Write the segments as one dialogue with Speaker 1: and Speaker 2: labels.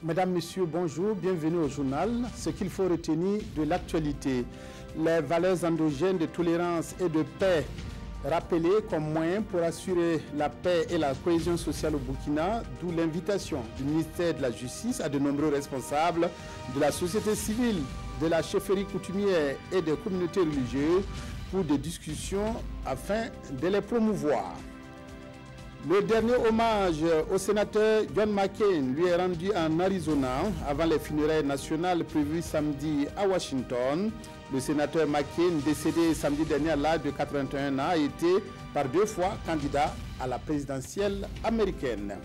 Speaker 1: Mesdames, Messieurs, bonjour, bienvenue au journal. Ce qu'il faut retenir de l'actualité, les valeurs endogènes de tolérance et de paix rappelées comme moyen pour assurer la paix et la cohésion sociale au Burkina, d'où l'invitation du ministère de la Justice à de nombreux responsables de la société civile, de la chefferie coutumière et des communautés religieuses pour des discussions afin de les promouvoir. Le dernier hommage au sénateur John McCain lui est rendu en Arizona avant les funérailles nationales prévues samedi à Washington. Le sénateur McCain, décédé samedi dernier à l'âge de 81 ans, a été par 2 fois candidat à la présidentielle américaine.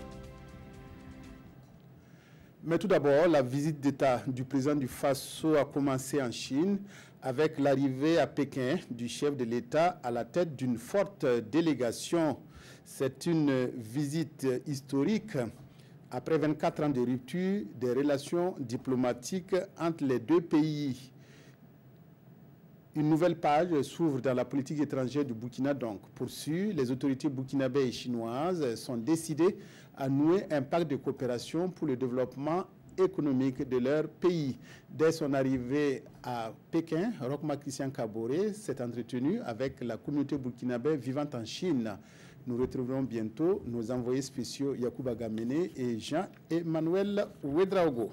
Speaker 1: Mais tout d'abord, la visite d'État du président du Faso a commencé en Chine avec l'arrivée à Pékin du chef de l'État à la tête d'une forte délégation. C'est une visite historique après 24 ans de rupture des relations diplomatiques entre les deux pays. Une nouvelle page s'ouvre dans la politique étrangère du Burkina. Donc, poursuit, les autorités burkinabées et chinoises sont décidées à nouer un pacte de coopération pour le développement économique de leur pays. Dès son arrivée à Pékin, Rochma Christian Kaboré s'est entretenu avec la communauté burkinabé vivant en Chine. Nous retrouverons bientôt nos envoyés spéciaux Yacouba Gamene et Jean-Emmanuel Ouedraogo.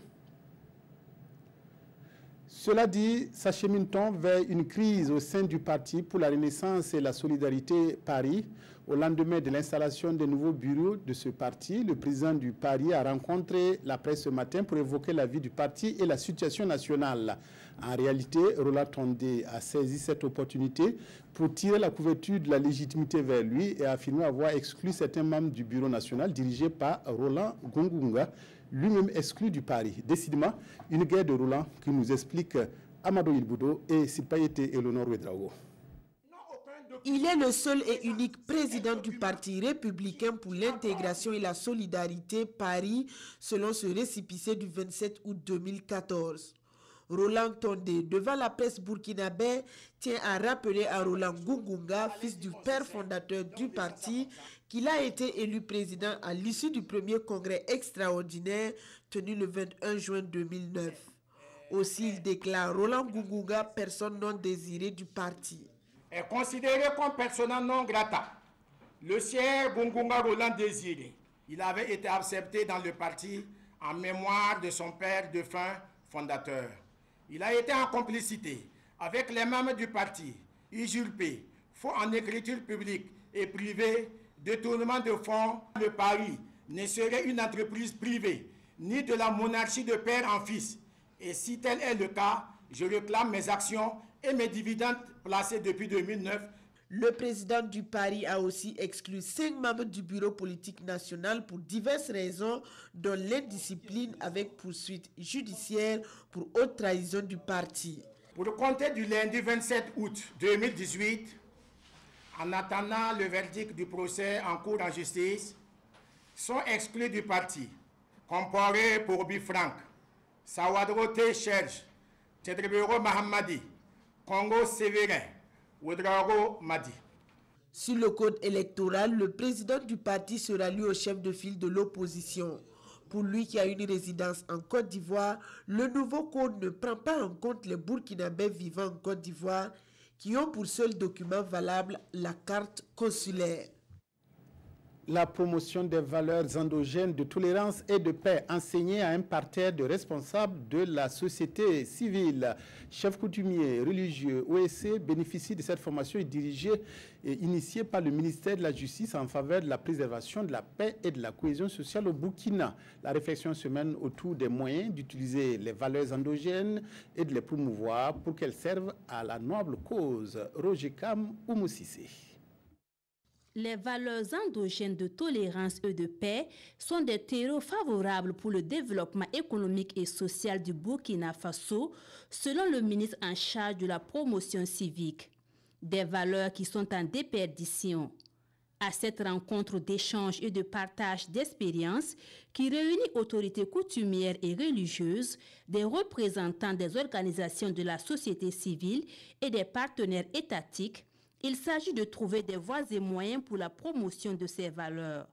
Speaker 1: Cela dit, s'achemine-t-on vers une crise au sein du parti pour la Renaissance et la solidarité Paris. Au lendemain de l'installation des nouveaux bureaux de ce parti, le président du Paris a rencontré la presse ce matin pour évoquer la vie du parti et la situation nationale. En réalité, Roland Tondé a saisi cette opportunité pour tirer la couverture de la légitimité vers lui et a affirmé avoir exclu certains membres du bureau national dirigé par Roland Gungunga, lui-même exclu du Paris. Décidément, une guerre de Roland qui nous explique Amadou Ilboudo et Sipayete Eleonore Ouedraogo.
Speaker 2: Il est le seul et unique président du Parti républicain pour l'intégration et la solidarité Paris, selon ce récépissé du 27 août 2014. Roland Tondé, devant la presse burkinabé, tient à rappeler à Roland Gungunga, fils du père fondateur du parti, qu'il a été élu président à l'issue du premier congrès extraordinaire tenu le 21 juin 2009. Aussi, il déclare Roland Gungunga, personne non désirée du parti.
Speaker 3: Est considéré comme persona non grata. Le sieur Gungunga Roland désiré, il avait été accepté dans le parti en mémoire de son père défunt fondateur. Il a été en complicité avec les membres du parti, usurpé, faux en écriture publique et privée, détournement de fonds. Le Paris ne serait une entreprise privée, ni de la monarchie de père en fils. Et si tel est le cas, je réclame mes actions et mes dividendes placés depuis 2009.
Speaker 2: Le président du Paris a aussi exclu 5 membres du bureau politique national pour diverses raisons, dont l'indiscipline avec poursuite judiciaire pour haute trahison du parti.
Speaker 3: Pour compter du lundi 27 août 2018, en attendant le verdict du procès en cours en justice, sont exclus du parti Comporé Pourbi Franck, Sawadrote Cherche, Tedrebero Mahamadi, Congo Sévérin, Ouedraogo Madi.
Speaker 2: Sur le code électoral, le président du parti sera lui au chef de file de l'opposition. Pour lui qui a une résidence en Côte d'Ivoire, le nouveau code ne prend pas en compte les Burkinabés vivant en Côte d'Ivoire qui ont pour seul document valable la carte consulaire.
Speaker 1: La promotion des valeurs endogènes de tolérance et de paix enseignée à un parterre de responsables de la société civile. Chefs coutumiers, religieux, OSC bénéficient de cette formation dirigée et initiée par le ministère de la Justice en faveur de la préservation de la paix et de la cohésion sociale au Burkina. La réflexion se mène autour des moyens d'utiliser les valeurs endogènes et de les promouvoir pour qu'elles servent à la noble cause. Roger Kam Oumoussissé.
Speaker 4: Les valeurs endogènes de tolérance et de paix sont des terreaux favorables pour le développement économique et social du Burkina Faso, selon le ministre en charge de la promotion civique. Des valeurs qui sont en déperdition. À cette rencontre d'échange et de partage d'expériences qui réunit autorités coutumières et religieuses, des représentants des organisations de la société civile et des partenaires étatiques, il s'agit de trouver des voies et moyens pour la promotion de ces valeurs.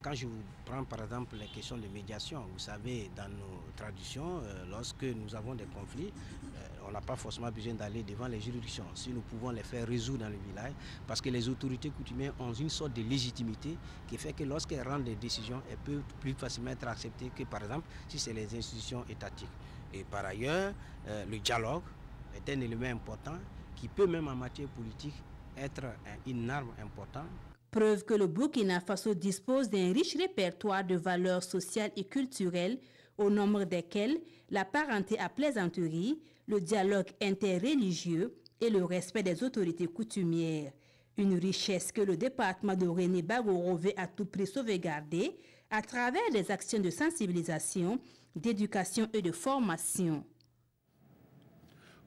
Speaker 5: Quand je vous prends par exemple les questions de médiation, vous savez, dans nos traditions, lorsque nous avons des conflits, on n'a pas forcément besoin d'aller devant les juridictions. Si nous pouvons les faire résoudre dans le village, parce que les autorités coutumières ont une sorte de légitimité qui fait que lorsqu'elles rendent des décisions, elles peuvent plus facilement être acceptées que par exemple si c'est les institutions étatiques. Et par ailleurs, le dialogue est un élément important qui peut même en matière politique être une arme importante.
Speaker 4: Preuve que le Burkina Faso dispose d'un riche répertoire de valeurs sociales et culturelles, au nombre desquelles la parenté à plaisanterie, le dialogue interreligieux et le respect des autorités coutumières. Une richesse que le département de René Bagoro veut à tout prix sauvegarder à travers des actions de sensibilisation, d'éducation et de formation.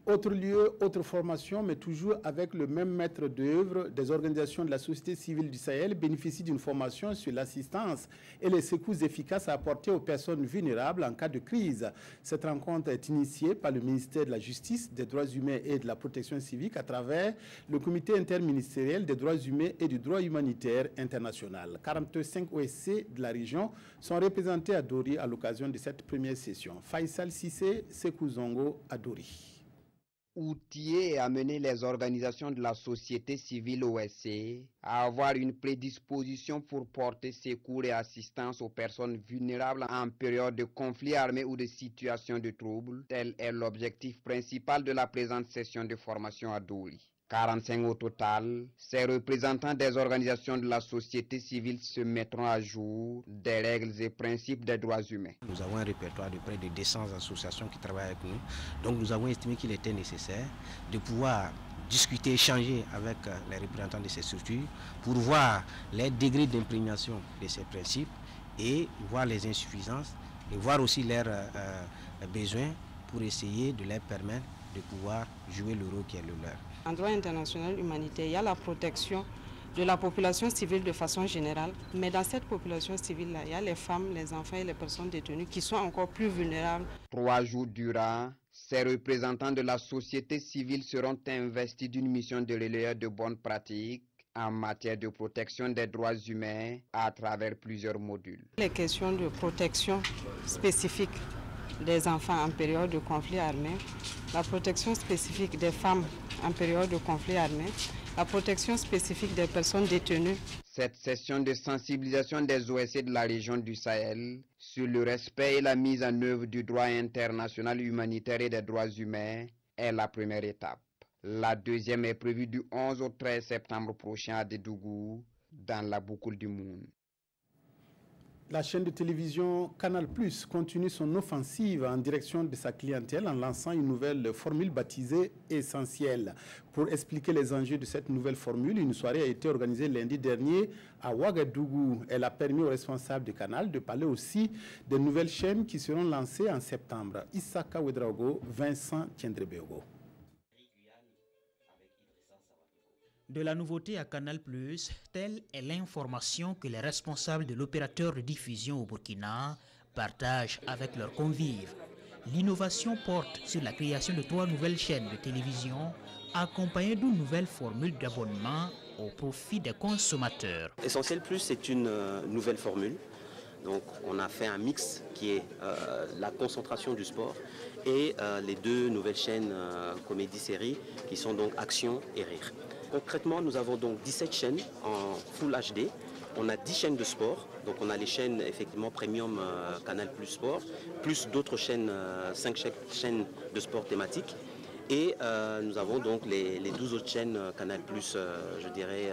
Speaker 1: Autre lieu, autre formation, mais toujours avec le même maître d'œuvre, des organisations de la société civile du Sahel bénéficient d'une formation sur l'assistance et les secours efficaces à apporter aux personnes vulnérables en cas de crise. Cette rencontre est initiée par le ministère de la Justice, des Droits humains et de la Protection civique à travers le Comité interministériel des droits humains et du droit humanitaire international. 45 OSC de la région sont représentés à Dori à l'occasion de cette première session. Faisal Sissé, Sekou Zongo à Dori.
Speaker 6: Outiller et amener les organisations de la société civile OSC à avoir une prédisposition pour porter secours et assistance aux personnes vulnérables en période de conflit armé ou de situation de trouble. Tel est l'objectif principal de la présente session de formation à Dori. 45 au total, ces représentants des organisations de la société civile se mettront à jour des règles et principes des droits humains.
Speaker 5: Nous avons un répertoire de près de 200 associations qui travaillent avec nous. Donc nous avons estimé qu'il était nécessaire de pouvoir discuter, échanger avec les représentants de ces structures pour voir les degrés d'imprégnation de ces principes et voir les insuffisances et voir aussi leurs besoins pour essayer de leur permettre de pouvoir jouer le rôle qui est le leur.
Speaker 7: En droit international humanitaire, il y a la protection de la population civile de façon générale, mais dans cette population civile-là, il y a les femmes, les enfants et les personnes détenues qui sont encore plus vulnérables.
Speaker 6: 3 jours durant, ces représentants de la société civile seront investis d'une mission de relayeur de bonnes pratiques en matière de protection des droits humains à travers plusieurs modules.
Speaker 7: Les questions de protection spécifique des enfants en période de conflit armé, la protection spécifique des femmes en période de conflit armé, la protection spécifique des personnes détenues.
Speaker 6: Cette session de sensibilisation des OSC de la région du Sahel sur le respect et la mise en œuvre du droit international humanitaire et des droits humains est la première étape. La deuxième est prévue du 11 au 13 septembre prochain à Dédougou, dans la Boukoul du Moun.
Speaker 1: La chaîne de télévision Canal+ continue son offensive en direction de sa clientèle en lançant une nouvelle formule baptisée Essentiel. Pour expliquer les enjeux de cette nouvelle formule, une soirée a été organisée lundi dernier à Ouagadougou. Elle a permis aux responsables de Canal de parler aussi des nouvelles chaînes qui seront lancées en septembre. Issaka Ouedraogo, Vincent Tiendrebeogo.
Speaker 8: De la nouveauté à Canal+, telle est l'information que les responsables de l'opérateur de diffusion au Burkina partagent avec leurs convives. L'innovation porte sur la création de 3 nouvelles chaînes de télévision accompagnées d'une nouvelle formule d'abonnement au profit des consommateurs.
Speaker 9: Essentiel Plus, c'est une nouvelle formule. Donc on a fait un mix qui est la concentration du sport et les 2 nouvelles chaînes comédie-série qui sont donc Action et Rire. Concrètement, nous avons donc 17 chaînes en Full HD. On a 10 chaînes de sport. Donc on a les chaînes effectivement Premium Canal Plus Sport, plus d'autres chaînes, 5 chaînes de sport thématiques. Et nous avons donc les 12 autres chaînes Canal Plus, je dirais,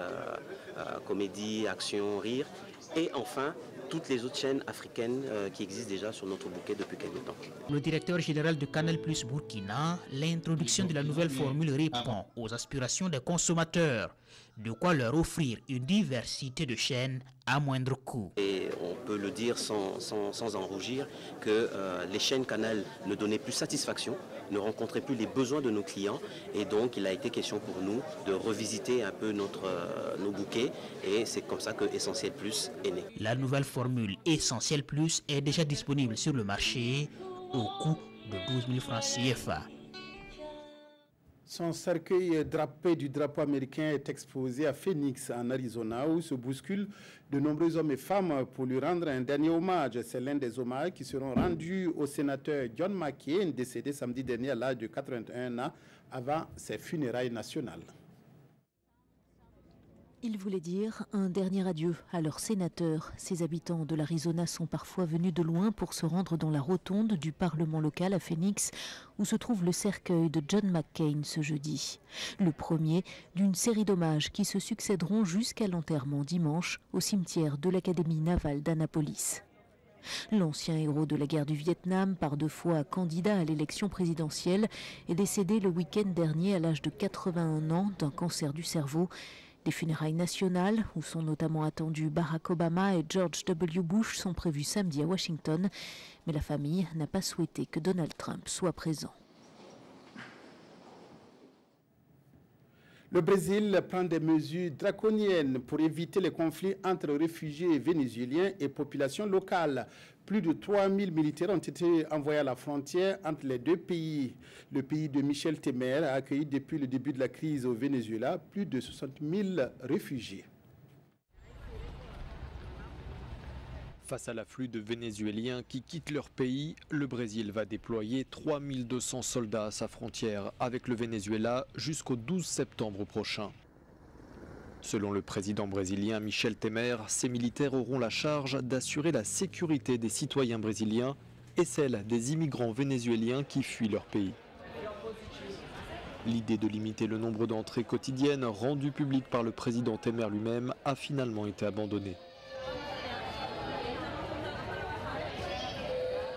Speaker 9: comédie, action, rire. Et enfin, toutes les autres chaînes africaines qui existent déjà sur notre bouquet depuis quelques temps.
Speaker 8: Le directeur général de Canal+ Burkina, l'introduction de la nouvelle formule répond aux aspirations des consommateurs, de quoi leur offrir une diversité de chaînes à moindre coût.
Speaker 9: Et on peut le dire sans en rougir que les chaînes Canal ne donnaient plus satisfaction, ne rencontraient plus les besoins de nos clients et donc il a été question pour nous de revisiter un peu nos bouquets et c'est comme ça que Essentiel Plus est né.
Speaker 8: La nouvelle formule Essentiel Plus est déjà disponible sur le marché au coût de 12 000 francs CFA.
Speaker 1: Son cercueil drapé du drapeau américain est exposé à Phoenix, en Arizona, où se bousculent de nombreux hommes et femmes pour lui rendre un dernier hommage. C'est l'un des hommages qui seront rendus au sénateur John McCain, décédé samedi dernier à l'âge de 81 ans, avant ses funérailles nationales.
Speaker 10: Il voulait dire un dernier adieu à leurs sénateurs. Ces habitants de l'Arizona sont parfois venus de loin pour se rendre dans la rotonde du Parlement local à Phoenix, où se trouve le cercueil de John McCain ce jeudi. Le premier d'une série d'hommages qui se succéderont jusqu'à l'enterrement dimanche au cimetière de l'Académie navale d'Annapolis. L'ancien héros de la guerre du Vietnam, par 2 fois candidat à l'élection présidentielle, est décédé le week-end dernier à l'âge de 81 ans d'un cancer du cerveau. Des funérailles nationales, où sont notamment attendus Barack Obama et George W. Bush, sont prévues samedi à Washington. Mais la famille n'a pas souhaité que Donald Trump soit présent.
Speaker 1: Le Brésil prend des mesures draconiennes pour éviter les conflits entre réfugiés vénézuéliens et populations locales. Plus de 3000 militaires ont été envoyés à la frontière entre les deux pays. Le pays de Michel Temer a accueilli depuis le début de la crise au Venezuela plus de 60 000 réfugiés.
Speaker 11: Face à l'afflux de Vénézuéliens qui quittent leur pays, le Brésil va déployer 3200 soldats à sa frontière avec le Venezuela jusqu'au 12 septembre prochain. Selon le président brésilien Michel Temer, ces militaires auront la charge d'assurer la sécurité des citoyens brésiliens et celle des immigrants vénézuéliens qui fuient leur pays. L'idée de limiter le nombre d'entrées quotidiennes rendues publiques par le président Temer lui-même a finalement été abandonnée.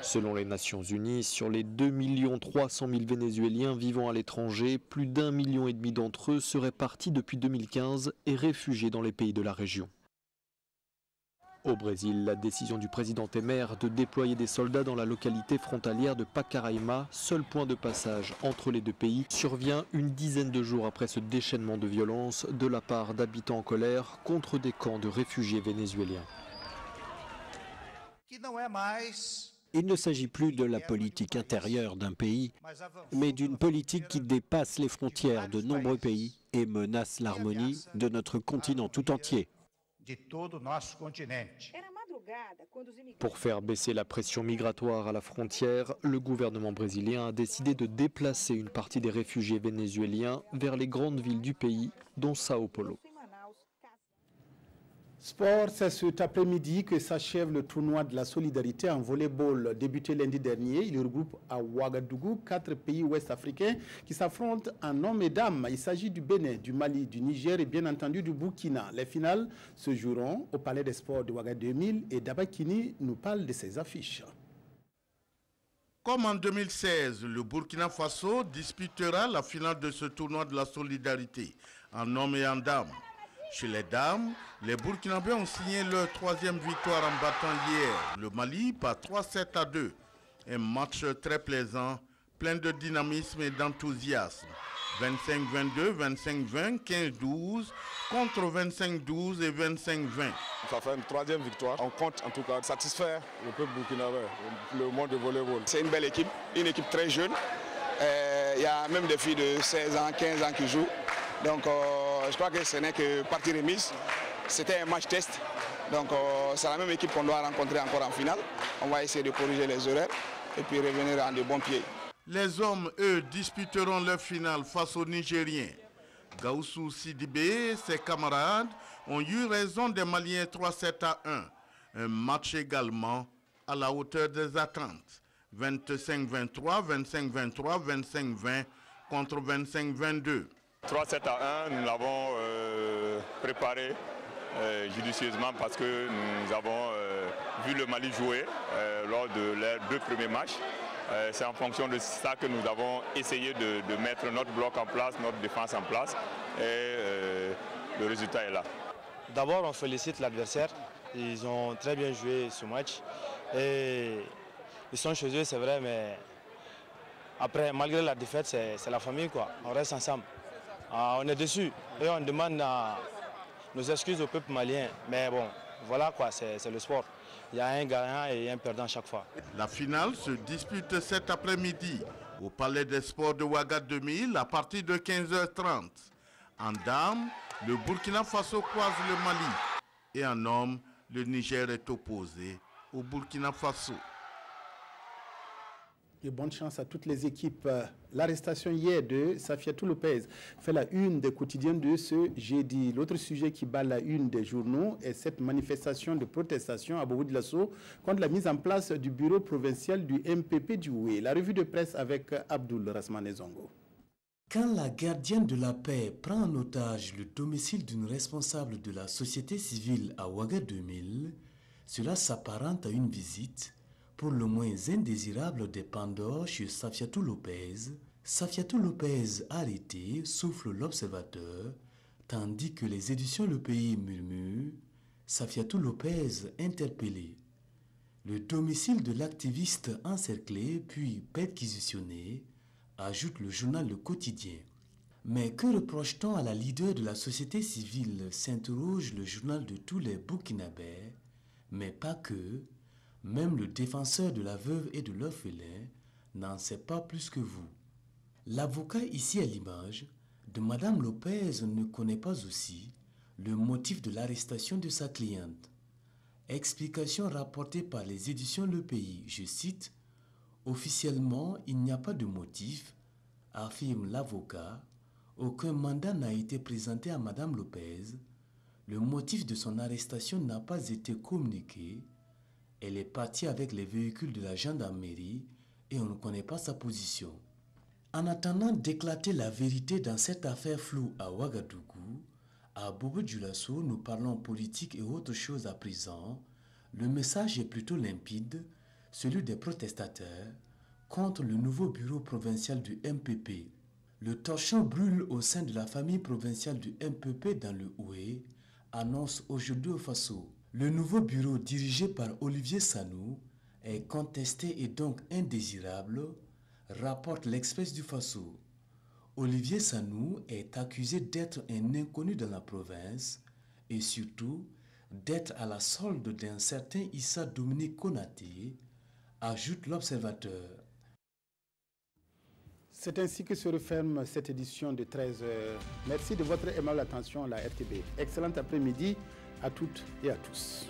Speaker 11: Selon les Nations Unies, sur les 2 300 000 Vénézuéliens vivant à l'étranger, plus d'1,5 million d'entre eux seraient partis depuis 2015 et réfugiés dans les pays de la région. Au Brésil, la décision du président Temer de déployer des soldats dans la localité frontalière de Pacaraima, seul point de passage entre les deux pays, survient une dizaine de jours après ce déchaînement de violence de la part d'habitants en colère contre des camps de réfugiés vénézuéliens.
Speaker 12: Il ne s'agit plus de la politique intérieure d'un pays, mais d'une politique qui dépasse les frontières de nombreux pays et menace l'harmonie de notre continent tout entier.
Speaker 11: Pour faire baisser la pression migratoire à la frontière, le gouvernement brésilien a décidé de déplacer une partie des réfugiés vénézuéliens vers les grandes villes du pays, dont Sao Paulo.
Speaker 1: Sport, c'est cet après-midi que s'achève le tournoi de la solidarité en volleyball. Débuté lundi dernier, il regroupe à Ouagadougou 4 pays ouest-africains qui s'affrontent en hommes et dames. Il s'agit du Bénin, du Mali, du Niger et bien entendu du Burkina. Les finales se joueront au Palais des Sports de Ouagadougou 2000 et Dabakini nous parle de ses affiches.
Speaker 13: Comme en 2016, le Burkina Faso disputera la finale de ce tournoi de la solidarité en hommes et en dames. Chez les dames, les Burkinabés ont signé leur 3e victoire en battant hier le Mali par 3-7-2. Un match très plaisant, plein de dynamisme et d'enthousiasme. 25-22, 25-20, 15-12, contre 25-12 et 25-20.
Speaker 14: Ça fait une 3e victoire. On compte en tout cas satisfaire le peuple burkinabé, le monde de volleyball. C'est une belle équipe, une équipe très jeune. Il y a même des filles de 16 ans, 15 ans qui jouent. Donc je crois que ce n'est que partie remise. C'était un match test. Donc c'est la même équipe qu'on doit rencontrer encore en finale. On va essayer de corriger les erreurs et puis revenir en de bons pieds.
Speaker 13: Les hommes, eux, disputeront leur finale face aux Nigériens. Gaussou Sidibé et ses camarades ont eu raison des Maliens 3-7-1. Un match également à la hauteur des attentes. 25-23, 25-23, 25-20 contre 25-22.
Speaker 15: 3-7-1, nous l'avons préparé judicieusement parce que nous avons vu le Mali jouer lors de leurs 2 premiers matchs. C'est en fonction de ça que nous avons essayé de mettre notre bloc en place, notre défense en place et le résultat est là.
Speaker 16: D'abord, on félicite l'adversaire. Ils ont très bien joué ce match. Et ils sont chez eux, c'est vrai, mais après, malgré la défaite, c'est la famille, quoi. On reste ensemble. On est déçus et on demande nos excuses au peuple malien. Mais bon, voilà quoi, c'est le sport. Il y a un gagnant et un perdant chaque fois.
Speaker 13: La finale se dispute cet après-midi au Palais des Sports de Ouaga 2000 à partir de 15h30. En dames, le Burkina Faso croise le Mali. Et en hommes, le Niger est opposé au Burkina Faso.
Speaker 1: Et bonne chance à toutes les équipes. L'arrestation hier de Safiatou Lopez fait la une des quotidiens de ce jeudi. L'autre sujet qui bat la une des journaux est cette manifestation de protestation à Bobo-Dioulasso contre la mise en place du bureau provincial du MPP du Houé. La revue de presse avec Abdoul Rasmane Zongo.
Speaker 17: Quand la gardienne de la paix prend en otage le domicile d'une responsable de la société civile à Ouaga 2000, cela s'apparente à une visite pour le moins indésirable des Pandores chez Safiatou Lopez. Safiatou Lopez arrêté, souffle l'observateur, tandis que les éditions Le Pays murmurent Safiatou Lopez interpellé. Le domicile de l'activiste encerclé puis perquisitionné, ajoute le journal Le Quotidien. Mais que reproche-t-on à la leader de la société civile, s'interroge le journal de tous les Burkinabés, mais pas que. Même le défenseur de la veuve et de l'orphelin n'en sait pas plus que vous. L'avocat ici à l'image de Madame Lopez ne connaît pas aussi le motif de l'arrestation de sa cliente. Explication rapportée par les éditions Le Pays, je cite, « Officiellement, il n'y a pas de motif, affirme l'avocat, aucun mandat n'a été présenté à Madame Lopez, le motif de son arrestation n'a pas été communiqué, elle est partie avec les véhicules de la gendarmerie et on ne connaît pas sa position. » En attendant d'éclater la vérité dans cette affaire floue à Ouagadougou, à Bobo-Dioulasso, nous parlons politique et autre chose à présent. Le message est plutôt limpide, celui des protestataires contre le nouveau bureau provincial du MPP. Le torchon brûle au sein de la famille provinciale du MPP dans le Houé, annonce aujourd'hui au Faso. Le nouveau bureau dirigé par Olivier Sanou est contesté et donc indésirable, rapporte l'Express du Faso. Olivier Sanou est accusé d'être un inconnu dans la province et surtout d'être à la solde d'un certain Issa Dominique Konaté, ajoute l'observateur.
Speaker 1: C'est ainsi que se referme cette édition de 13h. Merci de votre aimable attention à la RTB. Excellent après-midi à toutes et à tous.